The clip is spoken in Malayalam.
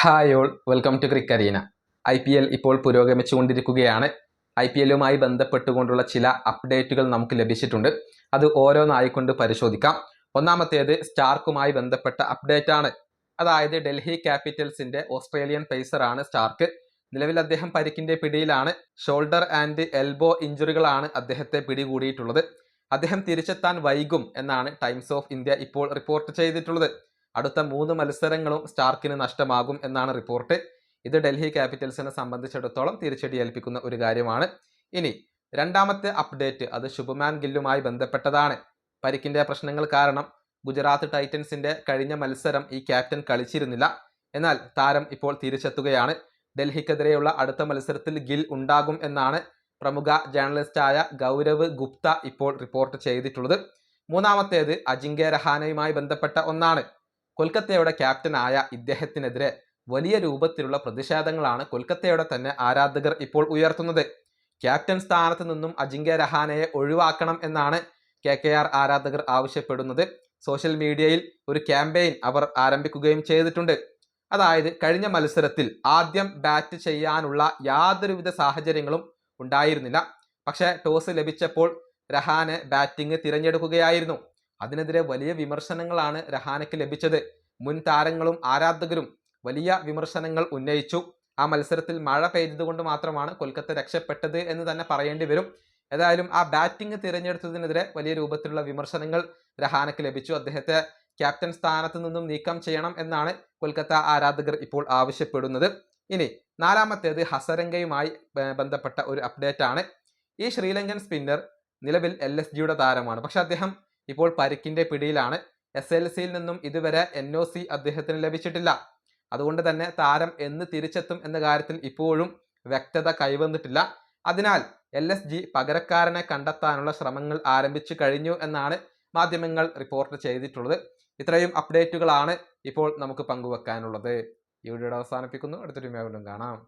Hi all, welcome to Crickarena. IPL ഇപ്പോൾ പുരോഗമിച്ചുകൊണ്ടിരിക്കുകയാണ്. IPLുമായി ബന്ധപ്പെട്ടുകൊണ്ടുള്ള ചില അപ്ഡേറ്റുകൾ നമുക്ക് ലഭിച്ചിട്ടുണ്ട്. അത് ഓരോന്നായിക്കൊണ്ട് പരിശോധിക്കാം. ഒന്നാമത്തേത് സ്റ്റാർക്കുമായി ബന്ധപ്പെട്ട അപ്ഡേറ്റ് ആണ്. അതായത് ഡൽഹി ക്യാപിറ്റൽസിന്റെ ഓസ്ട്രേലിയൻ പേസറാണ് സ്റ്റാർക്ക്. നിലവിൽ അദ്ദേഹം പരിക്കിന്റെ പിടിയിലാണ്. ഷോൾഡർ ആൻഡ് എൽബോ ഇഞ്ചുറികളാണ് അദ്ദേഹത്തെ പിടികൂടിയിട്ടുള്ളത്. അദ്ദേഹം തിരിച്ചെത്താൻ വൈകും എന്നാണ് ടൈംസ് ഓഫ് ഇന്ത്യ ഇപ്പോൾ റിപ്പോർട്ട് ചെയ്തിട്ടുള്ളത്. അടുത്ത 3 മത്സരങ്ങളും സ്റ്റാർക്കിന് നഷ്ടമാകും എന്നാണ് റിപ്പോർട്ട്. ഇത് ഡൽഹി ക്യാപിറ്റൽസിനെ സംബന്ധിച്ചിടത്തോളം തിരിച്ചടി ഏൽപ്പിക്കുന്ന ഒരു കാര്യമാണ്. ഇനി രണ്ടാമത്തെ അപ്ഡേറ്റ് അത് ശുഭ്മാൻ ഗില്ലുമായി ബന്ധപ്പെട്ടതാണ്. പരിക്കിന്റെ പ്രശ്നങ്ങൾ കാരണം ഗുജറാത്ത് ടൈറ്റൻസിന്റെ കഴിഞ്ഞ മത്സരം ഈ ക്യാപ്റ്റൻ കളിച്ചിരുന്നില്ല. എന്നാൽ താരം ഇപ്പോൾ തിരിച്ചെത്തുകയാണ്. ഡൽഹിക്കെതിരെയുള്ള അടുത്ത മത്സരത്തിൽ ഗിൽ ഉണ്ടാകും എന്നാണ് പ്രമുഖ ജേർണലിസ്റ്റായ ഗൗരവ് ഗുപ്ത ഇപ്പോൾ റിപ്പോർട്ട് ചെയ്തിട്ടുള്ളത്. മൂന്നാമത്തേത് അജിങ്ക്യ രഹാനെയുമായി ബന്ധപ്പെട്ട ഒന്നാണ്. കൊൽക്കത്തയുടെ ക്യാപ്റ്റനായ ഇദ്ദേഹത്തിനെതിരെ വലിയ രൂപത്തിലുള്ള പ്രതിഷേധങ്ങളാണ് കൊൽക്കത്തയുടെ തന്നെ ആരാധകർ ഇപ്പോൾ ഉയർത്തുന്നത്. ക്യാപ്റ്റൻ സ്ഥാനത്ത് നിന്നും അജിങ്ക്യ രഹാനെയെ ഒഴിവാക്കണം എന്നാണ് KKR ആരാധകർ ആവശ്യപ്പെടുന്നത്. സോഷ്യൽ മീഡിയയിൽ ഒരു ക്യാമ്പയിൻ അവർ ആരംഭിക്കുകയും ചെയ്തിട്ടുണ്ട്. അതായത് കഴിഞ്ഞ മത്സരത്തിൽ ആദ്യം ബാറ്റ് ചെയ്യാനുള്ള യാതൊരുവിധ സാഹചര്യങ്ങളും ഉണ്ടായിരുന്നില്ല. പക്ഷേ ടോസ് ലഭിച്ചപ്പോൾ രഹാനെ ബാറ്റിംഗ് തിരഞ്ഞെടുക്കുകയായിരുന്നു. അതിനെതിരെ വലിയ വിമർശനങ്ങളാണ് രഹാനെക്ക് ലഭിച്ചത്. മുൻ താരങ്ങളും ആരാധകരും വലിയ വിമർശനങ്ങൾ ഉന്നയിച്ചു. ആ മത്സരത്തിൽ മഴ പെയ്തതുകൊണ്ട് മാത്രമാണ് കൊൽക്കത്ത രക്ഷപ്പെട്ടത് എന്ന് തന്നെ പറയേണ്ടി വരും. ഏതായാലും ആ ബാറ്റിംഗ് തിരഞ്ഞെടുത്തതിനെതിരെ വലിയ രൂപത്തിലുള്ള വിമർശനങ്ങൾ രഹാനെക്ക് ലഭിച്ചു. അദ്ദേഹത്തെ ക്യാപ്റ്റൻ സ്ഥാനത്ത് നിന്നും നീക്കം ചെയ്യണം എന്നാണ് കൊൽക്കത്ത ആരാധകർ ഇപ്പോൾ ആവശ്യപ്പെടുന്നത്. ഇനി നാലാമത്തേത് ഹസരംഗയുമായി ബന്ധപ്പെട്ട ഒരു അപ്ഡേറ്റ് ആണ്. ഈ ശ്രീലങ്കൻ സ്പിന്നർ നിലവിൽ LSGയുടെ താരമാണ്. പക്ഷെ അദ്ദേഹം ഇപ്പോൾ പരിക്കിന്റെ പിടിയിലാണ്. SLCയിൽ നിന്നും ഇതുവരെ NOC അദ്ദേഹത്തിന് ലഭിച്ചിട്ടില്ല. അതുകൊണ്ട് തന്നെ താരം എന്ന് തിരിച്ചെത്തും എന്ന കാര്യത്തിൽ ഇപ്പോഴും വ്യക്തത കൈവന്നിട്ടില്ല. അതിനാൽ LSG പകരക്കാരനെ കണ്ടെത്താനുള്ള ശ്രമങ്ങൾ ആരംഭിച്ചു കഴിഞ്ഞു എന്നാണ് മാധ്യമങ്ങൾ റിപ്പോർട്ട് ചെയ്തിട്ടുള്ളത്. ഇത്രയും അപ്ഡേറ്റുകളാണ് ഇപ്പോൾ നമുക്ക് പങ്കുവെക്കാനുള്ളത്. ഈ വീഡിയോ അവസാനിപ്പിക്കുന്നു. അടുത്തൊരു വീഡിയോയിൽ കാണാം.